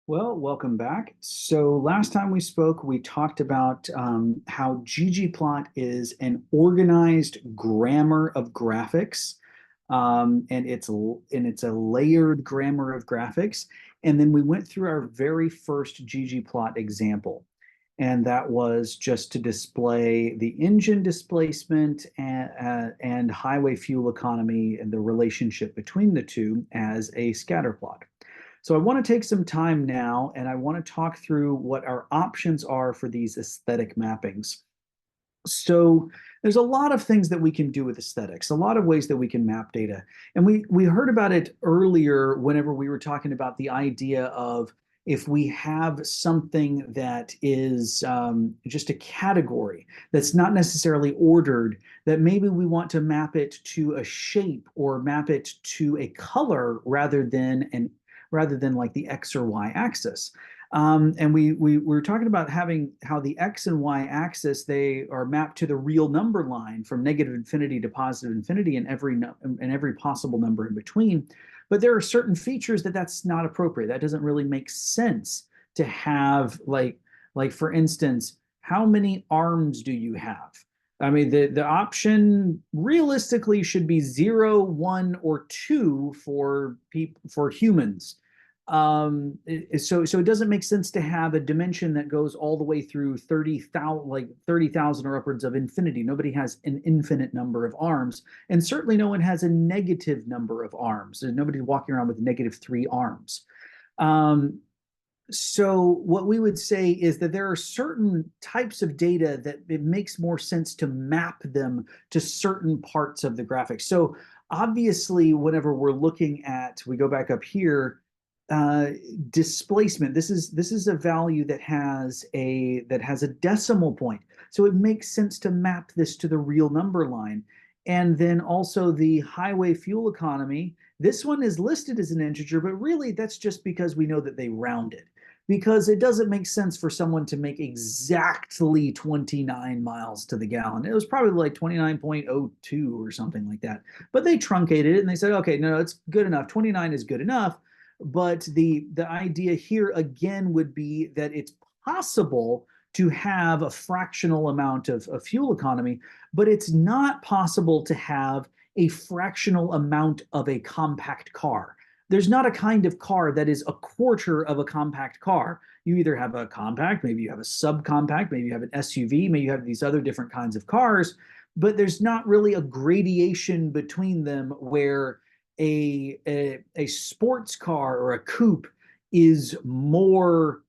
Well, welcome back. So last time we spoke, we talked about how ggplot is an organized grammar of graphics, and it's a layered grammar of graphics. And then we went through our very first ggplot example, and that was just to display the engine displacement and highway fuel economy and the relationship between the two as a scatter plot. So I want to take some time now and I want to talk through what our options are for these aesthetic mappings. So there's a lot of things that we can do with aesthetics, a lot of ways that we can map data. And we heard about it earlier whenever we were talking about the idea of if we have something that is just a category that's not necessarily ordered, that maybe we want to map it to a shape or map it to a color rather than like the X or Y axis. And we were talking about having how the X and Y axis, they are mapped to the real number line from negative infinity to positive infinity and every possible number in between. But there are certain features that's not appropriate. That doesn't really make sense to have like for instance, how many arms do you have? I mean, the option realistically should be 0, 1, or 2 for people for humans. So it doesn't make sense to have a dimension that goes all the way through 30,000, like 30,000 or upwards of infinity. Nobody has an infinite number of arms, and certainly no one has a negative number of arms. There's nobody walking around with -3 arms. Um, so what we would say is that there are certain types of data that it makes more sense to map them to certain parts of the graphic. So obviously, whenever we're looking at, we go back up here, uh, displacement. This is a value that has a decimal point. So it makes sense to map this to the real number line. And then also the highway fuel economy. This one is listed as an integer, but really that's just because we know that they rounded, because it doesn't make sense for someone to make exactly 29 miles to the gallon. It was probably like 29.02 or something like that. But they truncated it and they said, okay, no, it's good enough. 29 is good enough. But the idea here again would be that it's possible to have a fractional amount of fuel economy, but it's not possible to have a fractional amount of a compact car. There's not a kind of car that is a quarter of a compact car. You either have a compact, maybe you have a subcompact, maybe you have an SUV, maybe you have these other different kinds of cars, but there's not really a gradation between them where a sports car or a coupe is more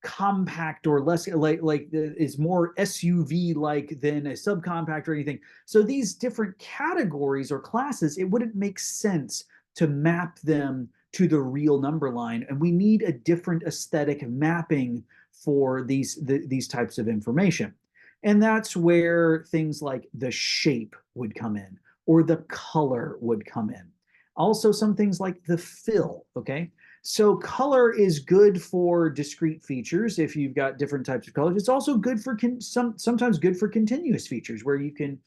compact or less like is more SUV like than a subcompact or anything. So these different categories or classes, it wouldn't make sense to map them to the real number line, and we need a different aesthetic mapping for these types of information. And that's where things like the shape would come in or the color would come in. Also, some things like the fill, okay? So color is good for discrete features if you've got different types of colors. It's also good for sometimes good for continuous features where you can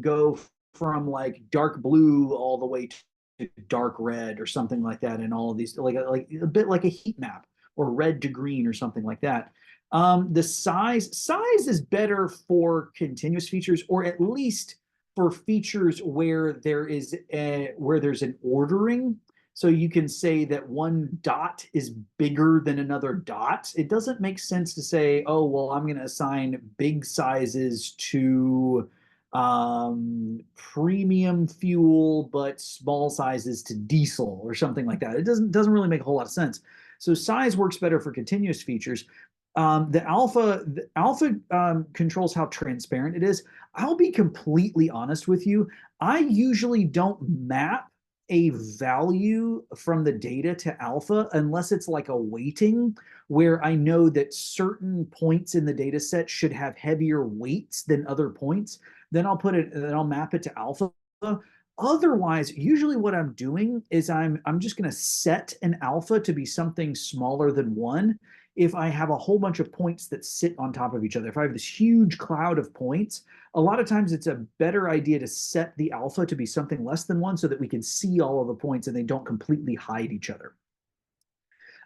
go from like dark blue all the way to dark red or something like that, and all of these like a bit like a heat map or red to green or something like that. The size is better for continuous features, or at least for features where there's an ordering. So you can say that one dot is bigger than another dot. It doesn't make sense to say, oh, well, I'm going to assign big sizes to premium fuel, but small sizes to diesel or something like that. It doesn't really make a whole lot of sense. So size works better for continuous features. The alpha controls how transparent it is. I'll be completely honest with you. I usually don't map a value from the data to alpha unless it's like a weighting where I know that certain points in the data set should have heavier weights than other points. Then I'll map it to alpha. Otherwise, usually what I'm doing is I'm just going to set an alpha to be something smaller than 1 if I have a whole bunch of points that sit on top of each other. If I have this huge cloud of points, a lot of times it's a better idea to set the alpha to be something less than 1 so that we can see all of the points and they don't completely hide each other.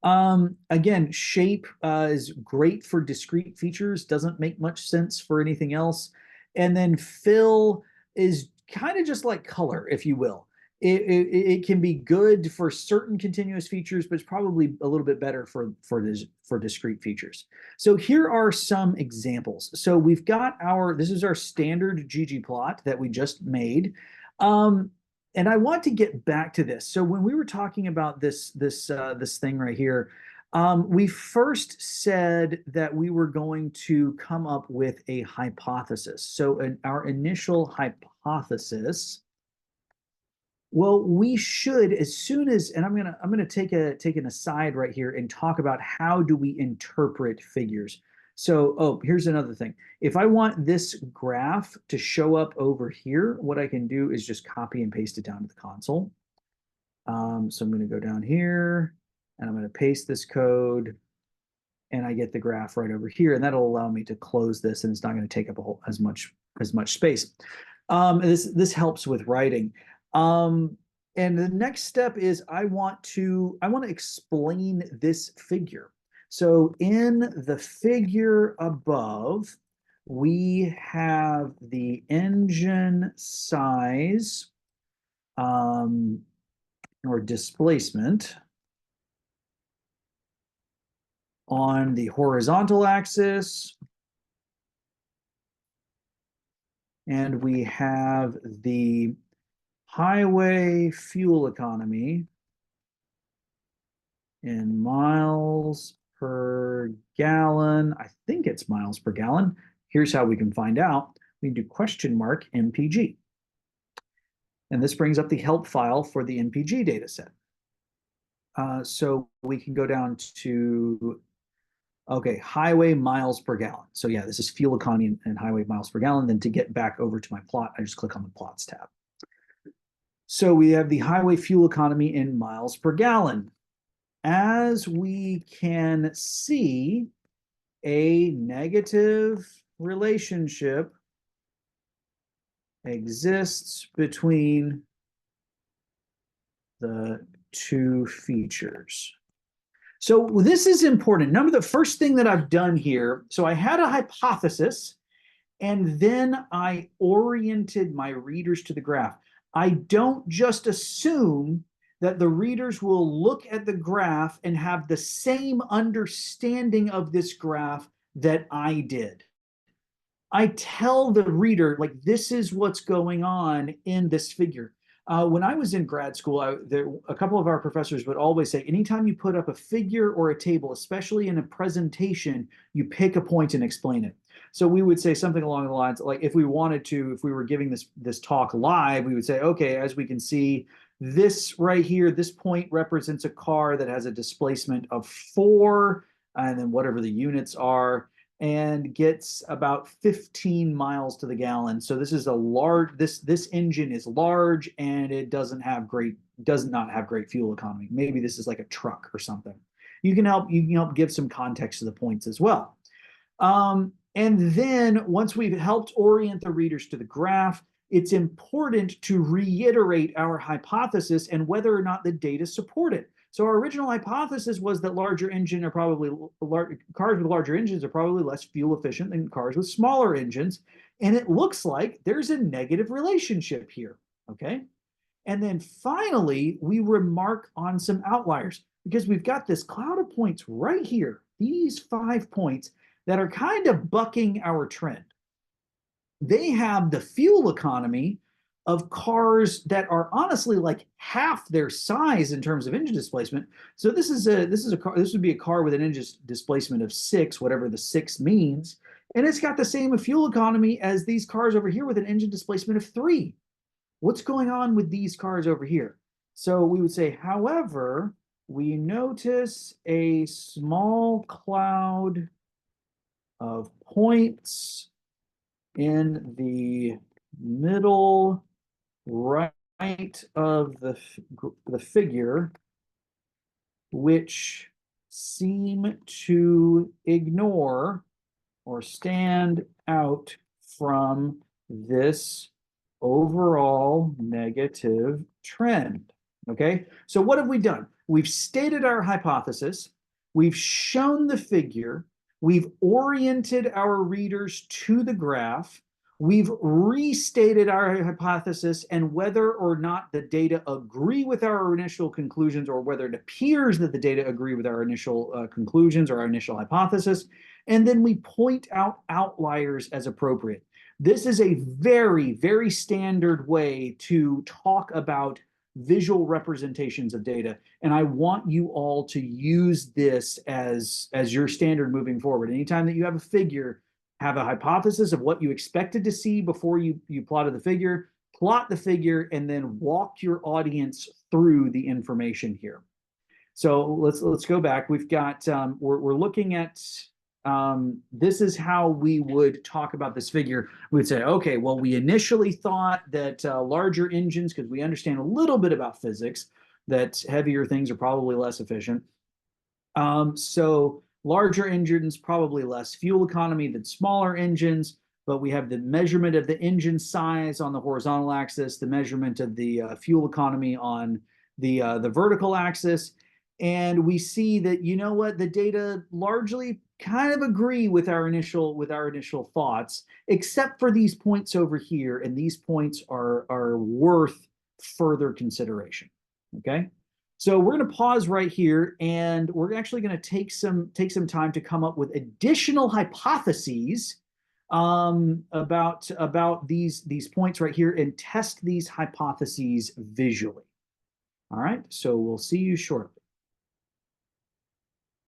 Again, shape is great for discrete features, doesn't make much sense for anything else. And then fill is kind of just like color, if you will. It can be good for certain continuous features, but it's probably a little bit better for discrete features. So here are some examples. So we've got this is our standard ggplot that we just made. And I want to get back to this. So when we were talking about this thing right here, we first said that we were going to come up with a hypothesis. So our initial hypothesis, well, we should, as soon as, and I'm gonna take an aside right here and talk about how do we interpret figures. So, oh, here's another thing. If I want this graph to show up over here, what I can do is just copy and paste it down to the console. So I'm going to go down here and I'm going to paste this code and I get the graph right over here, and that'll allow me to close this, and it's not going to take up as much space. This helps with writing. And the next step is I want to explain this figure. So in the figure above, we have the engine size or displacement on the horizontal axis. And we have the highway fuel economy in miles per gallon. I think it's miles per gallon. Here's how we can find out. We do question mark MPG. And this brings up the help file for the MPG data set. So we can go down to, okay, highway miles per gallon. So yeah, this is fuel economy and highway miles per gallon. Then to get back over to my plot, I just click on the plots tab. So we have the highway fuel economy in miles per gallon. As we can see, a negative relationship exists between the two features. So this is important. Remember the first thing that I've done here. So I had a hypothesis, and then I oriented my readers to the graph. I don't just assume that the readers will look at the graph and have the same understanding of this graph that I did. I tell the reader, like, this is what's going on in this figure. When I was in grad school, a couple of our professors would always say, anytime you put up a figure or a table, especially in a presentation, you pick a point and explain it. So we would say something along the lines, like if we were giving this talk live, we would say, okay, as we can see, this right here, this point represents a car that has a displacement of 4, and then whatever the units are, and gets about 15 miles to the gallon. So this is a large, this engine is large, and it does not have great fuel economy. Maybe this is like a truck or something. You can help give some context to the points as well. And then once we've helped orient the readers to the graph, it's important to reiterate our hypothesis and whether or not the data support it. So our original hypothesis was that cars with larger engines are probably less fuel efficient than cars with smaller engines. And it looks like there's a negative relationship here, okay? And then finally, we remark on some outliers because we've got this cloud of points right here, these 5 points that are kind of bucking our trend. They have the fuel economy of cars that are honestly like half their size in terms of engine displacement. So this would be a car with an engine displacement of 6, whatever the 6 means, and it's got the same fuel economy as these cars over here with an engine displacement of 3. What's going on with these cars over here? So we would say, however, we notice a small cloud of points in the middle right of the figure, which seem to ignore or stand out from this overall negative trend. Okay, so what have we done? We've stated our hypothesis. We've shown the figure. We've oriented our readers to the graph. We've restated our hypothesis and whether or not the data agree with our initial conclusions, or whether it appears that the data agree with our initial conclusions or our initial hypothesis. And then we point out outliers as appropriate. This is a very, very standard way to talk about visual representations of data. And I want you all to use this as your standard moving forward. Anytime that you have a figure, have a hypothesis of what you expected to see before you plotted the figure, plot the figure, and then walk your audience through the information here. So let's go back. We've got we're looking at this is how we would talk about this figure. We'd say, okay, well, we initially thought that larger engines, because we understand a little bit about physics, that heavier things are probably less efficient. So larger engines, probably less fuel economy than smaller engines, but we have the measurement of the engine size on the horizontal axis, the measurement of the fuel economy on the vertical axis. And we see that, you know what, the data largely kind of agree with our initial thoughts, except for these points over here, and these points are worth further consideration. Okay, so we're going to pause right here, and we're actually going to take some time to come up with additional hypotheses about these points right here, and test these hypotheses visually. All right, so we'll see you shortly.